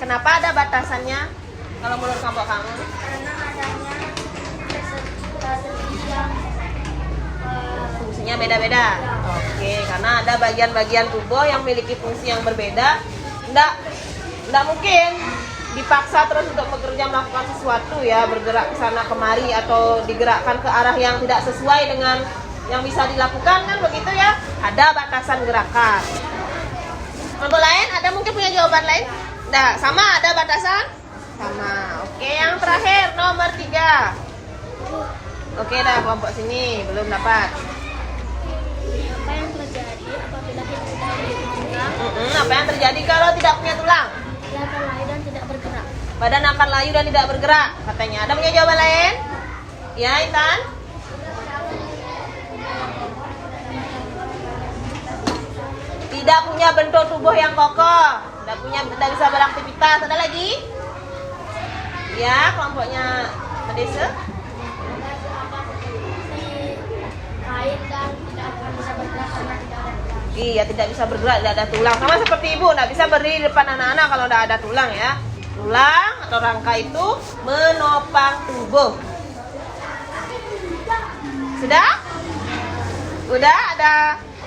Kenapa ada batasannya? Kalau menurut kelompok kamu? Karena adanya sendi yang Fungsinya beda-beda. Oke, karena ada bagian-bagian tubuh yang memiliki fungsi yang berbeda. Nggak mungkin dipaksa terus untuk bekerja melakukan sesuatu ya, bergerak ke sana kemari atau digerakkan ke arah yang tidak sesuai dengan yang bisa dilakukan, kan begitu ya? Ada batasan gerakan. Kelompok lain ada mungkin punya jawaban lain? Nggak, sama ada batasan? Sama. Oke, yang terakhir nomor 3. Oke, dah kelompok sini belum dapat. apa yang terjadi apabila kita tidak memiliki tulang, Apa yang terjadi kalau tidak punya tulang? dia akan layu dan tidak bergerak. Badan akan layu dan tidak bergerak, katanya. Ada punya jawaban lain? Ya, Intan? Tidak punya bentuk tubuh yang kokoh, tidak bisa beraktivitas. Ada lagi? Ya, kelompoknya Bendese. Kain dan tidak akan bisa bergerak karena tidak ada tulang. Iya, tidak bisa bergerak, tidak ada tulang. Sama seperti ibu, tidak bisa berdiri di depan anak-anak kalau tidak ada tulang ya. Tulang atau rangka itu menopang tubuh. Sudah? Udah? Ada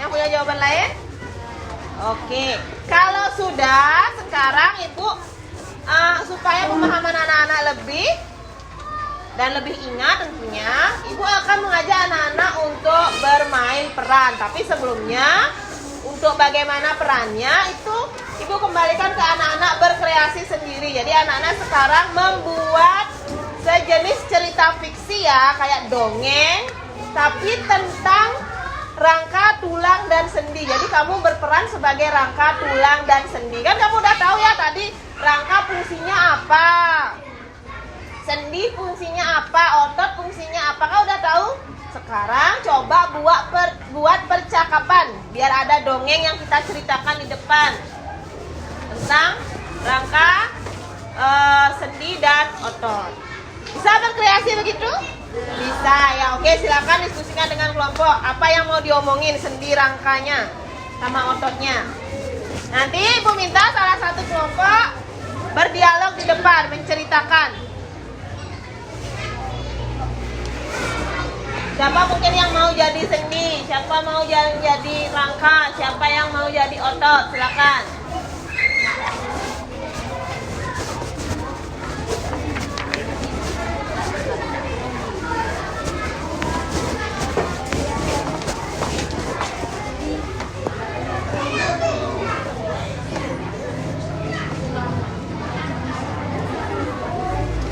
yang punya jawaban lain? Oke. Kalau sudah, sekarang ibu supaya pemahaman anak-anak lebih dan lebih ingat tentunya, ibu akan mengajak anak-anak untuk bermain peran. Tapi sebelumnya, untuk bagaimana perannya itu ibu kembalikan ke anak-anak berkreasi sendiri. Jadi anak-anak sekarang membuat sejenis cerita fiksi ya, kayak dongeng, tapi tentang rangka, tulang, dan sendi. Jadi kamu berperan sebagai rangka, tulang, dan sendi. Kan kamu udah tahu ya tadi rangka fungsinya apa, sendi fungsinya apa, otot fungsinya apa. Kau udah tahu? Sekarang coba buat percakapan biar ada dongeng yang kita ceritakan di depan tentang rangka, sendi, dan otot. Bisa berkreasi begitu? Bisa ya. Oke, silakan diskusikan dengan kelompok. Apa yang mau diomongin, sendi, rangkanya sama ototnya. Nanti ibu minta salah satu kelompok berdialog di depan, menceritakan. Siapa mungkin yang mau jadi sendi, siapa mau jadi rangka, siapa yang mau jadi otot, silakan.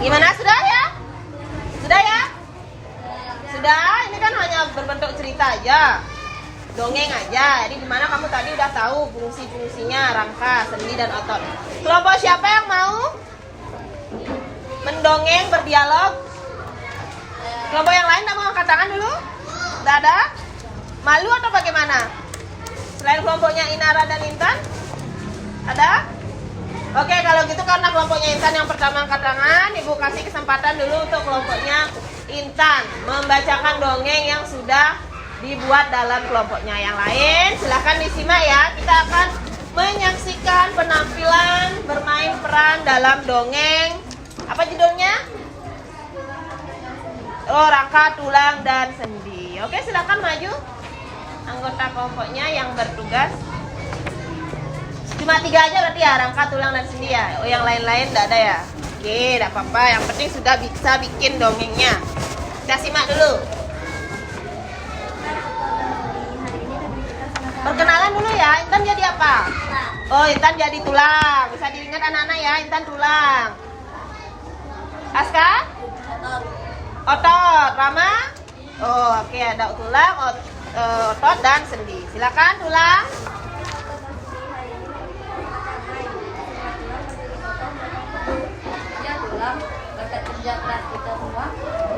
Gimana, sudah ya? Sudah ya? Sudah, ini kan hanya berbentuk cerita aja, dongeng aja. Jadi dimana kamu tadi udah tahu fungsi-fungsinya rangka, sendi, dan otot. Kelompok siapa yang mau mendongeng, berdialog? Kelompok yang lain tak mau angkat tangan dulu? Tidak ada? Malu atau bagaimana? Selain kelompoknya Inara dan Intan? Ada? Oke, kalau gitu karena kelompoknya Intan yang pertama angkat tangan, ibu kasih kesempatan dulu untuk kelompoknya Intan membacakan dongeng yang sudah dibuat dalam kelompoknya. Yang lain silahkan disimak ya. Kita akan menyaksikan penampilan bermain peran dalam dongeng. Apa judulnya? Oh, rangka, tulang, dan sendi. Oke, silakan maju anggota kelompoknya yang bertugas. Cuma 3 aja berarti ya, rangka, tulang, dan sendi ya. Oh, yang lain-lain enggak ada ya? Oke, enggak apa-apa. Yang penting sudah bisa bikin dongengnya. Kita simak dulu. Perkenalan dulu ya. Intan jadi apa? Oh, Intan jadi tulang. Bisa diingat anak-anak ya, Intan tulang. Aska? Otot. Rama? Oh, oke, ada tulang, otot, dan sendi. Silakan tulang. Tulang berkat kerja keras kita semua,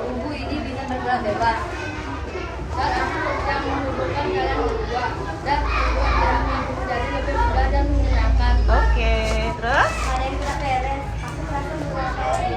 tubuh ini bisa bergerak bebas. Dan aku yang menunjukkan kalian berdua dan membuat geraknya jadi lebih mudah dan menyenangkan. Oke, terus? Ada yang tidak beres. Aku merasa bergerak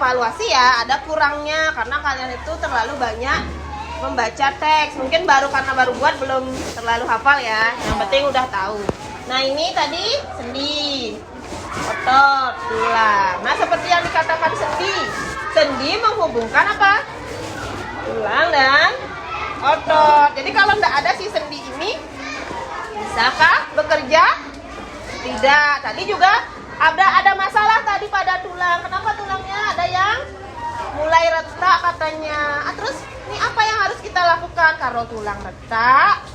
evaluasi ya, ada kurangnya karena kalian itu terlalu banyak membaca teks. Mungkin karena baru buat belum terlalu hafal ya. Yang penting udah tahu. Nah, ini tadi sendi, otot, tulang. Nah, seperti yang dikatakan sendi. Sendi menghubungkan apa? Tulang dan otot. Jadi kalau tidak ada si sendi ini, bisakah bekerja? Tidak. Tadi juga ada masalah tadi pada tulang. Kenapa tulangnya ada yang mulai retak katanya? Terus ini apa yang harus kita lakukan kalau tulang retak?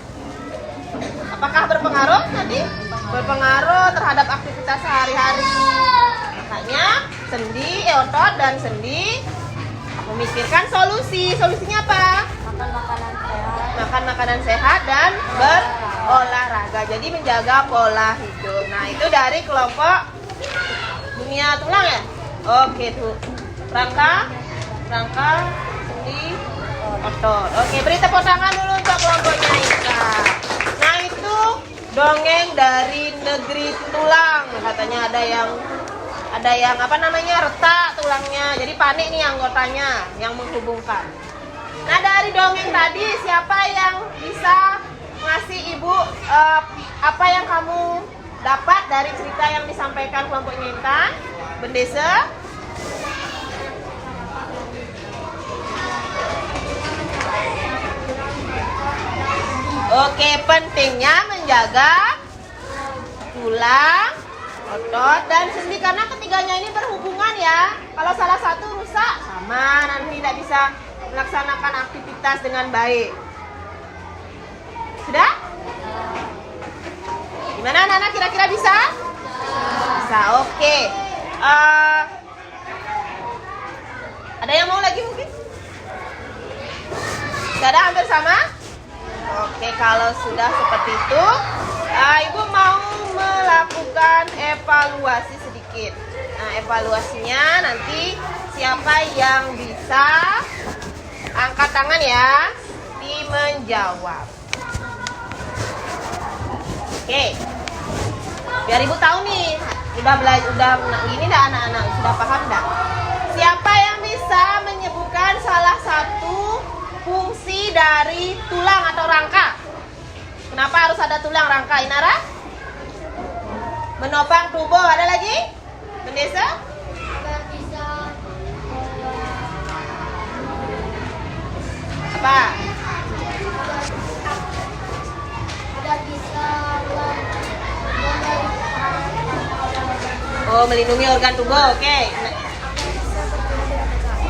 Apakah berpengaruh tadi? Berpengaruh terhadap aktivitas sehari-hari. Makanya sendi, otot dan sendi memikirkan solusi. Solusinya apa? Makan makanan sehat. Makan makanan sehat dan berolahraga. Jadi menjaga pola hidup. Nah, itu dari kelompok dunia tulang ya. Oke tuh. Rangka, sendi, otot. Oke, beri tepuk tangan dulu untuk kelompoknya Ika. Nah, itu dongeng dari negeri tulang. Katanya ada yang apa namanya, retak tulangnya. Jadi panik nih anggotanya yang menghubungkan. Nah, dari dongeng tadi siapa yang bisa ngasih ibu apa yang kamu dapat dari cerita yang disampaikan kelompoknya Intan? Bendesa? Oke, pentingnya menjaga tulang, otot, dan sendi karena ketiganya ini berhubungan ya. Kalau salah satu rusak, sama nanti tidak bisa melaksanakan aktivitas dengan baik. Sudah? Gimana anak-anak, kira-kira bisa? Bisa, oke. Ada yang mau lagi mungkin? Sudah ada hampir sama? Oke, kalau sudah seperti itu, Ibu mau melakukan evaluasi sedikit. Nah, evaluasinya nanti siapa yang bisa angkat tangan ya, menjawab. Oke, biar Ibu tahu nih, udah ini dah anak-anak, sudah paham dah? Siapa yang bisa menyebutkan salah satu fungsi dari tulang atau rangka? Kenapa harus ada tulang rangka, Inara? Menopang tubuh. Ada lagi? Bendesa? Agar bisa Apa? agar bisa Oh, melindungi organ tubuh. Oke.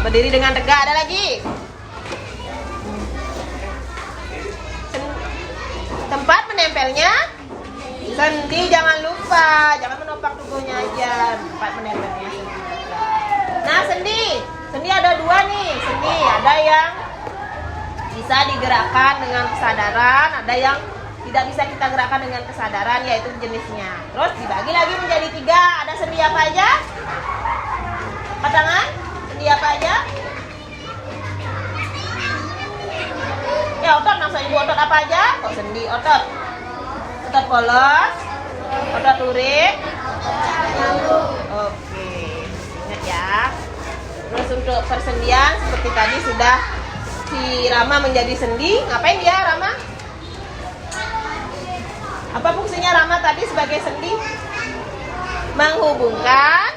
Berdiri dengan tegak. Ada lagi? Tempat menempelnya sendi, jangan lupa, jangan menopang tubuhnya aja, tempat menempelnya sendi. Nah, sendi ada dua nih. Sendi ada yang bisa digerakkan dengan kesadaran, ada yang tidak bisa kita gerakkan dengan kesadaran, yaitu jenisnya. Terus dibagi lagi menjadi 3. Ada sendi apa aja? Angkat tangan. Sendi apa aja? Ya, otot, langsung Ibu, otot apa aja? Kok sendi, otot polos, otot lurik. Oke, ingat ya. Terus untuk persendian seperti tadi sudah si Rama menjadi sendi. Ngapain dia Rama? Apa fungsinya Rama tadi sebagai sendi? Menghubungkan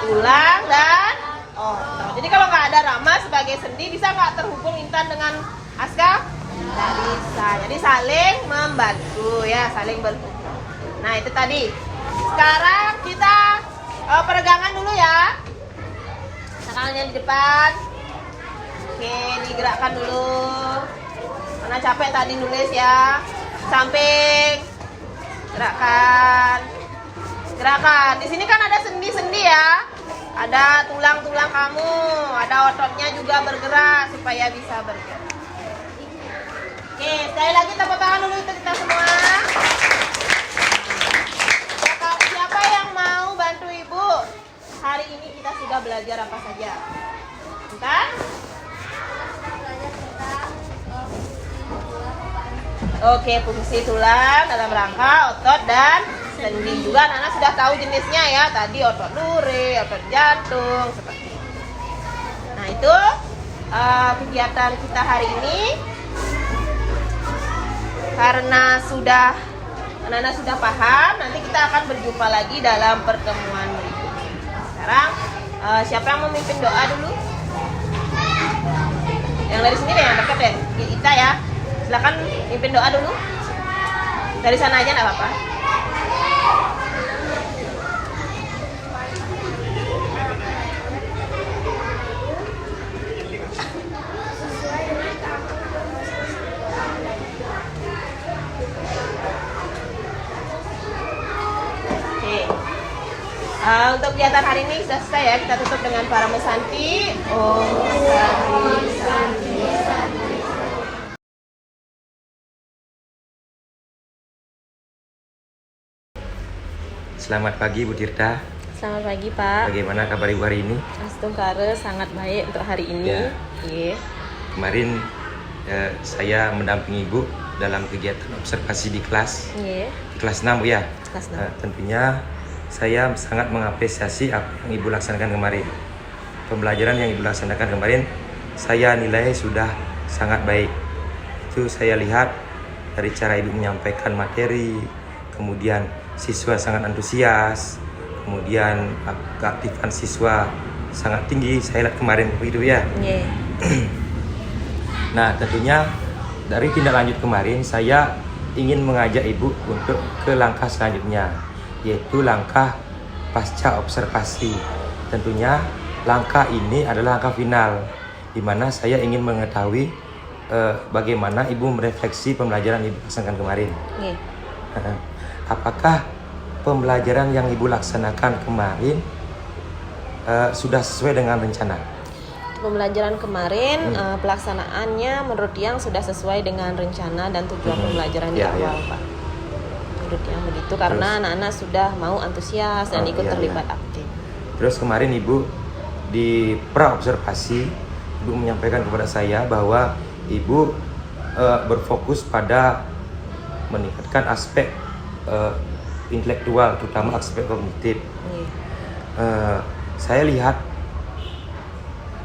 tulang dan otot. Jadi kalau nggak ada Rama sebagai sendi, bisa nggak terhubung Intan dengan Aska? Nggak bisa. Jadi saling membantu ya, saling berhubung. Nah, itu tadi. Sekarang kita peregangan dulu ya. Tangannya di depan. Oke, digerakkan dulu. Karena capek tadi nulis ya. Samping. Gerakan. Di sini kan ada sendi-sendi ya. Ada tulang-tulang kamu, ada ototnya juga bergerak supaya bisa bergerak. Oke, sekali lagi tepuk tangan dulu untuk kita semua. Siapa yang mau bantu Ibu? Hari ini kita sudah belajar apa saja? Bentar. Oke, fungsi tulang dalam rangka otot dan sendi juga. Anak-anak sudah tahu jenisnya ya. Tadi otot lurik, otot jantung, seperti itu. itu kegiatan kita hari ini. Karena anak-anak sudah paham, nanti kita akan berjumpa lagi dalam pertemuan berikutnya. Sekarang siapa yang memimpin doa dulu? Yang dari sini deh, yang dekat deh, kita ya. Silakan mimpin doa dulu. Dari sana aja nggak apa-apa. Untuk kegiatan hari ini sudah selesai ya, kita tutup dengan para mesanti. Om Santi Santi Santi. Selamat pagi Bu Tirta. Selamat pagi Pak. Bagaimana kabar Ibu hari ini? Astungkare sangat baik untuk hari ini. Ya. Iya. Kemarin saya mendampingi Ibu dalam kegiatan observasi di kelas. Iya. Di kelas 6 Bu ya. Kelas 6. Tentunya saya sangat mengapresiasi apa yang Ibu laksanakan kemarin. Pembelajaran yang Ibu laksanakan kemarin saya nilai sudah sangat baik. Itu saya lihat dari cara Ibu menyampaikan materi, kemudian siswa sangat antusias, kemudian keaktifan siswa sangat tinggi. Saya lihat kemarin begitu ya. Yeah. Nah, tentunya dari tindak lanjut kemarin saya ingin mengajak Ibu untuk ke langkah selanjutnya, yaitu langkah pasca observasi. Tentunya langkah ini adalah langkah final, di mana saya ingin mengetahui bagaimana Ibu merefleksi pembelajaran Ibu laksanakan kemarin. Yeah. Apakah pembelajaran yang Ibu laksanakan kemarin sudah sesuai dengan rencana? Pembelajaran kemarin pelaksanaannya menurut Tiang sudah sesuai dengan rencana dan tujuan pembelajaran di awal, Pak. Menurut Tiang begitu, karena anak-anak sudah mau antusias dan ikut terlibat aktif. Terus kemarin Ibu di pra-observasi, Ibu menyampaikan kepada saya bahwa Ibu berfokus pada meningkatkan aspek intelektual, terutama aspek kognitif. Saya lihat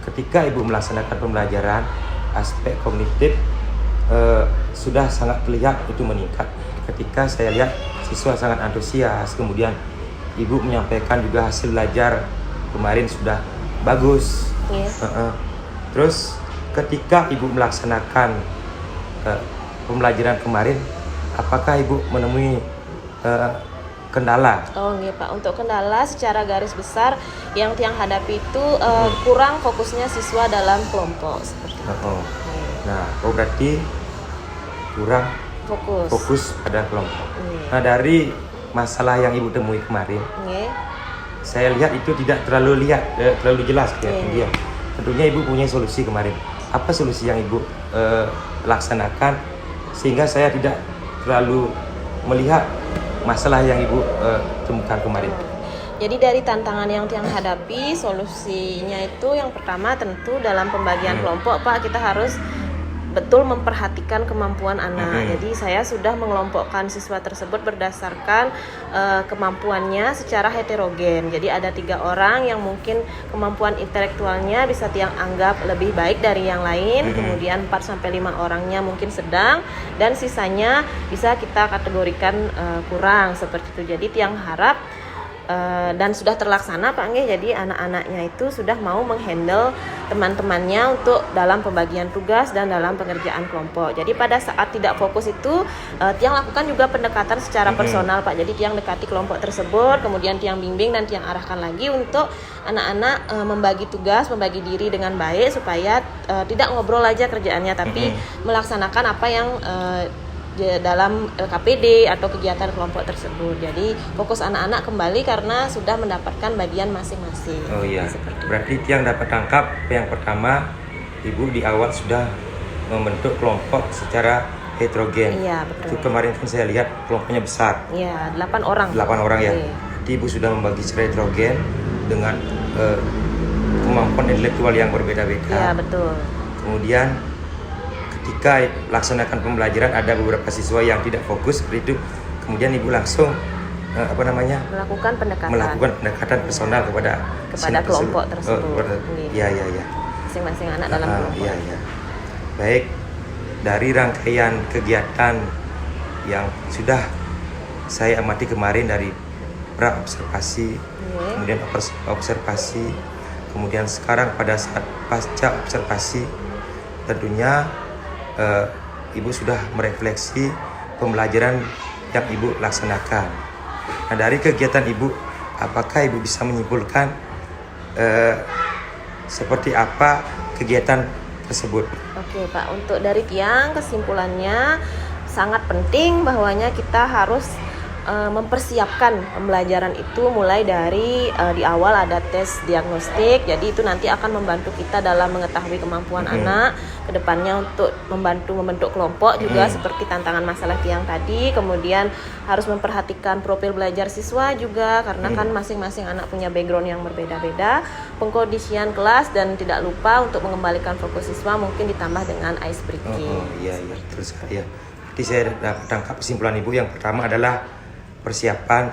ketika Ibu melaksanakan pembelajaran, aspek kognitif sudah sangat terlihat itu meningkat. Ketika saya lihat siswa sangat antusias, kemudian Ibu menyampaikan juga hasil belajar kemarin sudah bagus. Terus ketika Ibu melaksanakan pembelajaran kemarin, apakah Ibu menemui kendala? Oh iya Pak, untuk kendala secara garis besar yang Tiang hadapi itu kurang fokusnya siswa dalam kelompok seperti itu. Nah, berarti kurang fokus pada kelompok. Nah, dari masalah yang Ibu temui kemarin, saya lihat itu tidak terlalu jelas dia. Tentunya Ibu punya solusi kemarin. Apa solusi yang Ibu laksanakan sehingga saya tidak terlalu melihat masalah yang Ibu temukan kemarin? Jadi dari tantangan yang Tiang hadapi, solusinya itu yang pertama tentu dalam pembagian kelompok Pak, kita harus betul memperhatikan kemampuan anak. Jadi saya sudah mengelompokkan siswa tersebut berdasarkan kemampuannya secara heterogen. Jadi ada 3 orang yang mungkin kemampuan intelektualnya bisa Tiang anggap lebih baik dari yang lain, kemudian 4-5 orangnya mungkin sedang, dan sisanya bisa kita kategorikan kurang seperti itu. Jadi Tiang harap dan sudah terlaksana Pak Nggih. Jadi anak-anaknya itu sudah mau menghandle teman-temannya untuk dalam pembagian tugas dan dalam pengerjaan kelompok. Jadi pada saat tidak fokus itu Tiang lakukan juga pendekatan secara personal Pak. Jadi Tiang dekati kelompok tersebut, kemudian Tiang bimbing dan Tiang arahkan lagi untuk anak-anak membagi tugas, membagi diri dengan baik supaya tidak ngobrol aja kerjaannya, tapi melaksanakan apa yang dalam LKPD atau kegiatan kelompok tersebut. Jadi fokus anak-anak kembali karena sudah mendapatkan bagian masing-masing. Oh iya. Berarti Tiang dapat tangkap yang pertama, Ibu di awal sudah membentuk kelompok secara heterogen. Iya, betul. Itu kemarin kan saya lihat kelompoknya besar. Iya, 8 orang. 8 orang ya. Iya. Jadi Ibu sudah membagi secara heterogen dengan kemampuan intelektual yang berbeda-beda. Iya, betul. Kemudian ketika laksanakan pembelajaran ada beberapa siswa yang tidak fokus seperti itu, kemudian Ibu langsung melakukan pendekatan personal kepada kelompok tersebut. Iya. masing-masing anak dalam kelompok. Iya, iya. Baik, dari rangkaian kegiatan yang sudah saya amati kemarin dari pra-observasi, kemudian observasi, kemudian sekarang pada saat pasca observasi, tentunya Ibu sudah merefleksi pembelajaran yang Ibu laksanakan. Nah, dari kegiatan Ibu, apakah Ibu bisa menyimpulkan seperti apa kegiatan tersebut? Oke Pak, untuk dari Tiang kesimpulannya sangat penting bahwanya kita harus mempersiapkan pembelajaran itu mulai dari di awal ada tes diagnostik, jadi itu nanti akan membantu kita dalam mengetahui kemampuan anak, kedepannya untuk membantu membentuk kelompok juga seperti tantangan masalah Tiang tadi, kemudian harus memperhatikan profil belajar siswa juga karena kan masing-masing anak punya background yang berbeda-beda, pengkondisian kelas, dan tidak lupa untuk mengembalikan fokus siswa mungkin ditambah dengan ice breaking. Iya, betul sekali ya. Jadi saya dapat tangkap kesimpulan Ibu yang pertama adalah persiapan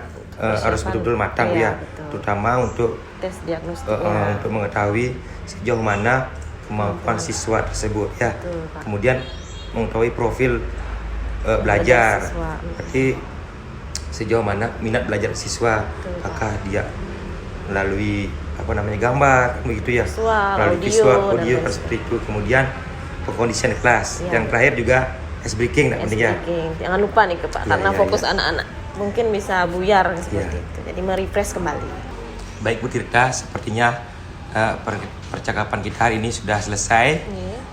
harus betul-betul matang ya, terutama untuk tes diagnostiknya, untuk mengetahui sejauh mana kemampuan siswa tersebut ya. Betul, Pak. Kemudian mengetahui profil belajar, siswa. berarti sejauh mana minat belajar siswa, Betul, Pak. apakah dia melalui gambar begitu ya, Visual, melalui audio, visual, dan audio lain seperti itu. Kemudian pengkondisian kelas, Ya. yang terakhir juga ice breaking, penting ya. Jangan lupa nih Pak, karena fokus anak-anak mungkin bisa buyar seperti itu. Jadi merefresh kembali. Baik Bu Tirta, sepertinya percakapan kita hari ini sudah selesai.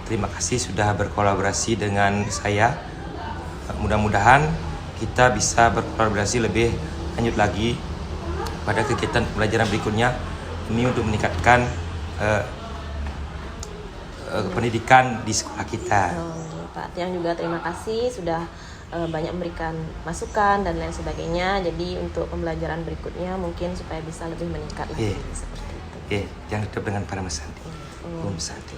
Terima kasih sudah berkolaborasi dengan saya. Mudah-mudahan kita bisa berkolaborasi lebih lanjut lagi pada kegiatan pembelajaran berikutnya. Ini untuk meningkatkan pendidikan di sekolah kita. Pak Tiang juga terima kasih sudah banyak memberikan masukan dan lain sebagainya. Jadi untuk pembelajaran berikutnya mungkin supaya bisa lebih meningkat lagi seperti itu. Yang tetap dengan para Santi. Om Santi.